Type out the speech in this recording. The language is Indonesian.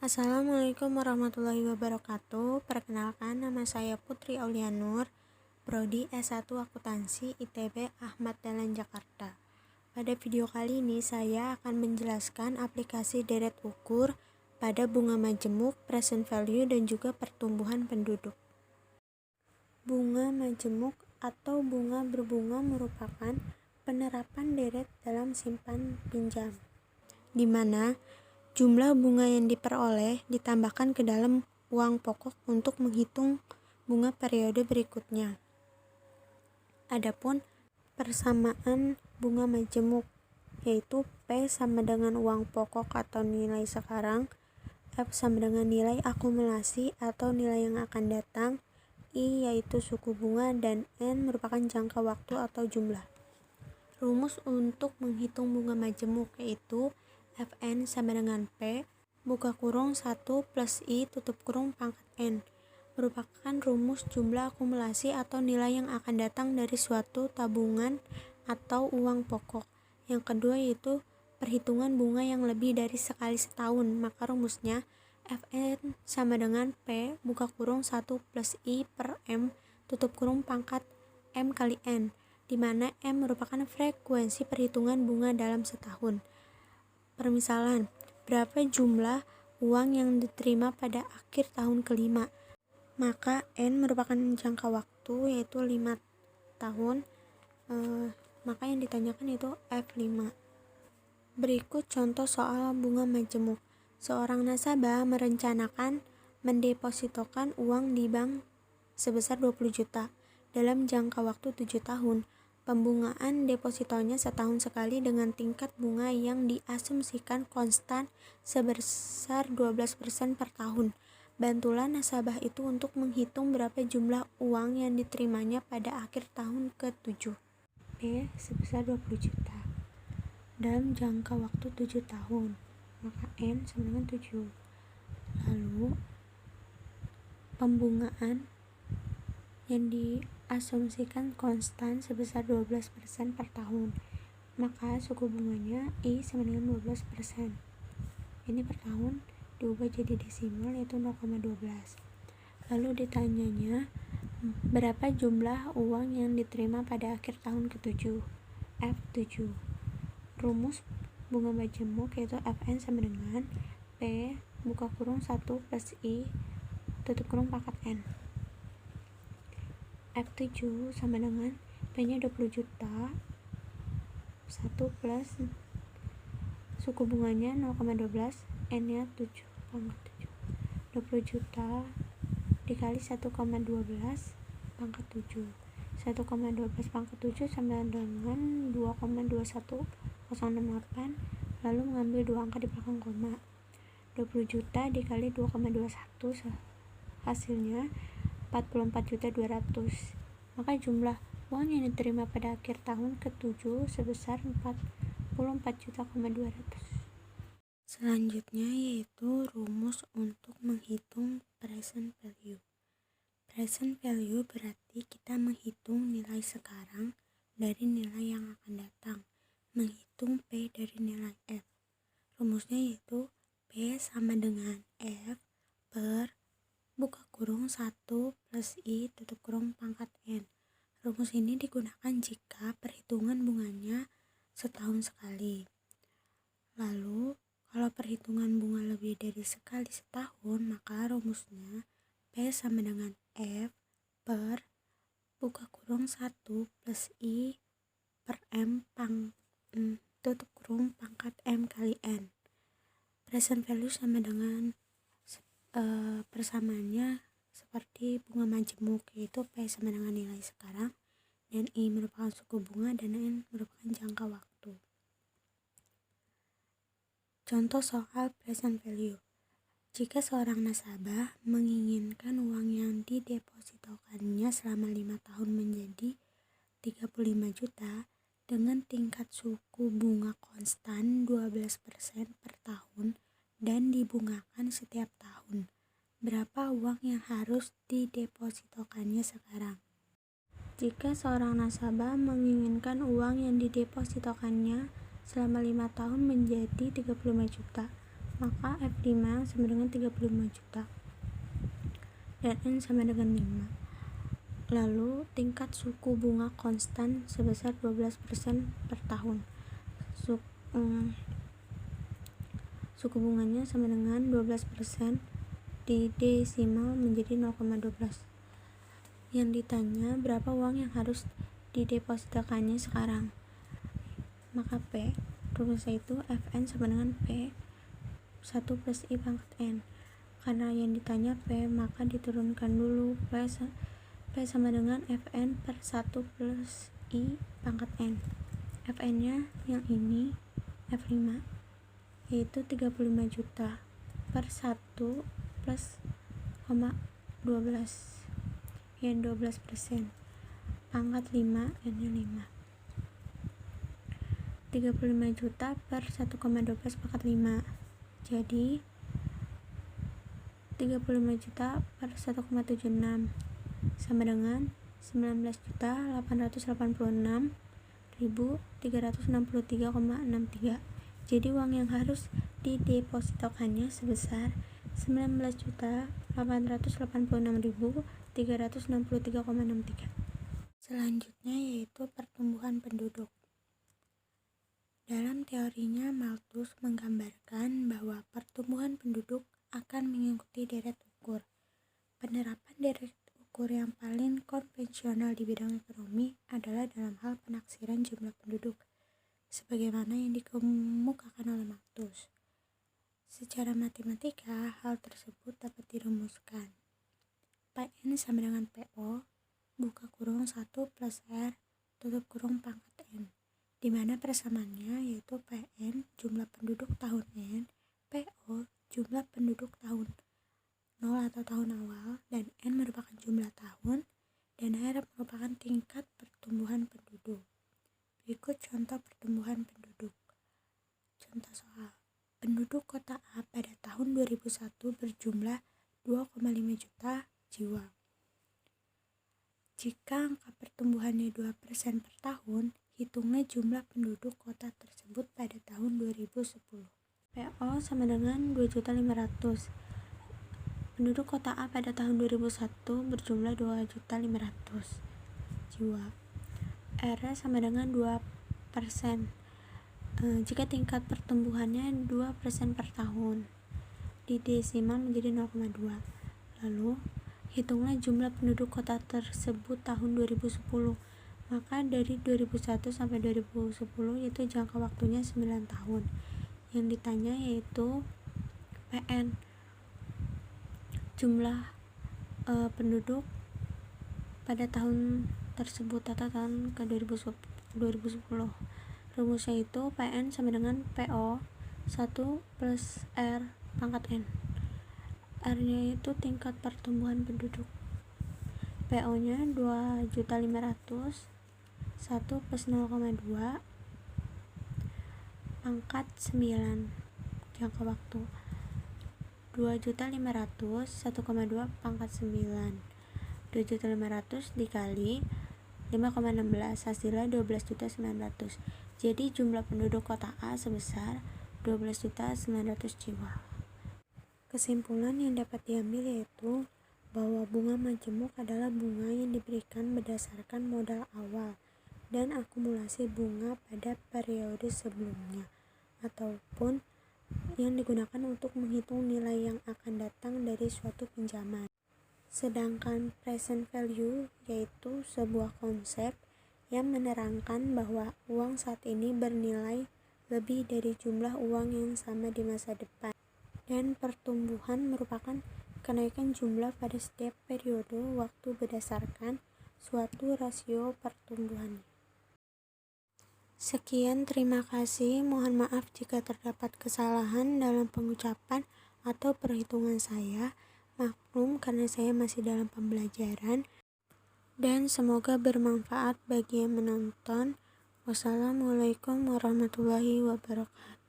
Assalamualaikum warahmatullahi wabarakatuh. Perkenalkan, nama saya Putri Aulianur, Prodi S1 Akuntansi ITB Ahmad Dahlan Jakarta. Pada video kali ini saya akan menjelaskan aplikasi deret ukur pada bunga majemuk, present value, dan juga pertumbuhan penduduk. Bunga majemuk atau bunga berbunga merupakan penerapan deret dalam simpan pinjam, di mana jumlah bunga yang diperoleh ditambahkan ke dalam uang pokok untuk menghitung bunga periode berikutnya. Adapun persamaan bunga majemuk yaitu P sama dengan uang pokok atau nilai sekarang, F sama dengan nilai akumulasi atau nilai yang akan datang, I yaitu suku bunga, dan N merupakan jangka waktu atau jumlah. Rumus untuk menghitung bunga majemuk yaitu Fn sama dengan P buka kurung 1 plus I tutup kurung pangkat N, merupakan rumus jumlah akumulasi atau nilai yang akan datang dari suatu tabungan atau uang pokok. Yang kedua yaitu perhitungan bunga yang lebih dari sekali setahun, maka rumusnya Fn sama dengan P buka kurung 1 plus I per M tutup kurung pangkat M kali N, di mana M merupakan frekuensi perhitungan bunga dalam setahun. Permisalan, berapa jumlah uang yang diterima pada akhir tahun kelima? Maka N merupakan jangka waktu yaitu 5 tahun, maka yang ditanyakan itu F5. Berikut contoh soal bunga majemuk. Seorang nasabah merencanakan mendepositokan uang di bank sebesar 20 juta dalam jangka waktu 7 tahun. Pembungaan depositonya setahun sekali dengan tingkat bunga yang diasumsikan konstan sebesar 12% per tahun. Bantulah nasabah itu untuk menghitung berapa jumlah uang yang diterimanya pada akhir tahun ke-7. P sebesar 20 juta dalam jangka waktu 7 tahun, maka N sama dengan 7. Lalu pembungaan yang diasumsikan konstan sebesar 12% per tahun, maka suku bunganya I sama dengan 12%. Ini per tahun diubah jadi desimal yaitu 0,12. Lalu ditanyanya berapa jumlah uang yang diterima pada akhir tahun ke-7, F7. Rumus bunga majemuk yaitu Fn sama dengan P buka kurung 1 plus I tutup kurung pangkat N. F7 sama dengan P nya 20 juta 1 plus suku bunganya 0,12, N nya 7,7. 20 juta dikali 1,12 pangkat 7. 1,12 pangkat 7 sama dengan 2,21068, lalu mengambil dua angka di belakang koma. 20 juta dikali 2,21 hasilnya 44.200. Maka jumlah uang yang diterima pada akhir tahun ke-7 sebesar 44.200. Selanjutnya yaitu rumus untuk menghitung present value. Present value berarti kita menghitung nilai sekarang dari nilai yang akan datang, menghitung P dari nilai F. Rumusnya yaitu P sama dengan F per buka kurung 1 plus I tutup kurung pangkat N. Rumus ini digunakan jika perhitungan bunganya setahun sekali. Lalu kalau perhitungan bunga lebih dari sekali setahun, maka rumusnya P sama dengan F per buka kurung 1 plus I per M tutup kurung pangkat M kali N. Present value sama dengan persamaannya seperti bunga majemuk, yaitu P sama dengan nilai sekarang, dan I merupakan suku bunga, dan N merupakan jangka waktu. Contoh soal present value. Jika seorang nasabah menginginkan uang yang didepositokannya selama 5 tahun menjadi 35 juta dengan tingkat suku bunga konstan 12% per tahun dan dibungakan setiap tahun, berapa uang yang harus didepositokannya sekarang? Jika seorang nasabah menginginkan uang yang didepositokannya selama 5 tahun menjadi 35 juta maka F5 sama dengan 35 juta dan N sama dengan 5. Lalu tingkat suku bunga konstan sebesar 12% per tahun. Suku bunganya sama dengan 12% didesimal menjadi 0,12. Yang ditanya berapa uang yang harus didepositokannya sekarang. Maka P, rumusnya itu Fn sama dengan P 1 plus I pangkat N. Karena yang ditanya P, maka diturunkan dulu P sama dengan Fn per 1 plus I pangkat N. Fn nya yang ini F5 yaitu 35 juta per 1 plus 12 yang 12% pangkat 5 N nya 5. 35 juta per 1,12 pangkat 5 jadi 35 juta per 1,76 sama dengan 19.886.363,63. Jadi uang yang harus didepositokannya sebesar 19.886.363,63. Selanjutnya yaitu pertumbuhan penduduk. Dalam teorinya, Malthus menggambarkan bahwa pertumbuhan penduduk akan mengikuti deret ukur. Penerapan deret ukur yang paling konvensional di bidang ekonomi adalah dalam hal penaksiran jumlah penduduk, sebagaimana yang dikemukakan oleh Malthus. Secara matematika, hal tersebut dapat dirumuskan. Pn sama dengan PO, buka kurung 1 plus R, tutup kurung pangkat N, di mana persamaannya yaitu Pn jumlah penduduk tahun N, PO jumlah penduduk tahun 0 atau tahun awal, dan N merupakan jumlah tahun, dan R merupakan tingkat pertumbuhan penduduk. Berikut contoh pertumbuhan penduduk. Contoh soal. Penduduk kota A pada tahun 2001 berjumlah 2,5 juta jiwa. Jika angka pertumbuhannya 2% per tahun, hitunglah jumlah penduduk kota tersebut pada tahun 2010. PO sama dengan 2.500. Penduduk kota A pada tahun 2001 berjumlah 2.500 jiwa. R sama dengan 2%. Jika tingkat pertumbuhannya 2% per tahun, didesimal menjadi 0,2. Lalu, hitunglah jumlah penduduk kota tersebut tahun 2010. Maka dari 2001 sampai 2010 itu jangka waktunya 9 tahun. Yang ditanya yaitu PN, jumlah penduduk pada tahun tersebut atau tahun ke 2010. Rumusnya itu PN sama dengan PO 1 plus R pangkat N. R nya itu tingkat pertumbuhan penduduk, PO nya 2.500, 1 plus 0,2 pangkat 9 jangka waktu 2.500, 1,2 pangkat 9. 2.500 dikali 5,16 hasilnya 12.900. Jadi jumlah penduduk kota A sebesar 12.900 jiwa. Kesimpulan yang dapat diambil yaitu bahwa bunga majemuk adalah bunga yang diberikan berdasarkan modal awal dan akumulasi bunga pada periode sebelumnya, ataupun yang digunakan untuk menghitung nilai yang akan datang dari suatu pinjaman. Sedangkan present value yaitu sebuah konsep yang menerangkan bahwa uang saat ini bernilai lebih dari jumlah uang yang sama di masa depan, dan pertumbuhan merupakan kenaikan jumlah pada setiap periode waktu berdasarkan suatu rasio pertumbuhan. Sekian, terima kasih. Mohon maaf jika terdapat kesalahan dalam pengucapan atau perhitungan saya. Maklum karena saya masih dalam pembelajaran, dan semoga bermanfaat bagi yang menonton. Wassalamualaikum warahmatullahi wabarakatuh.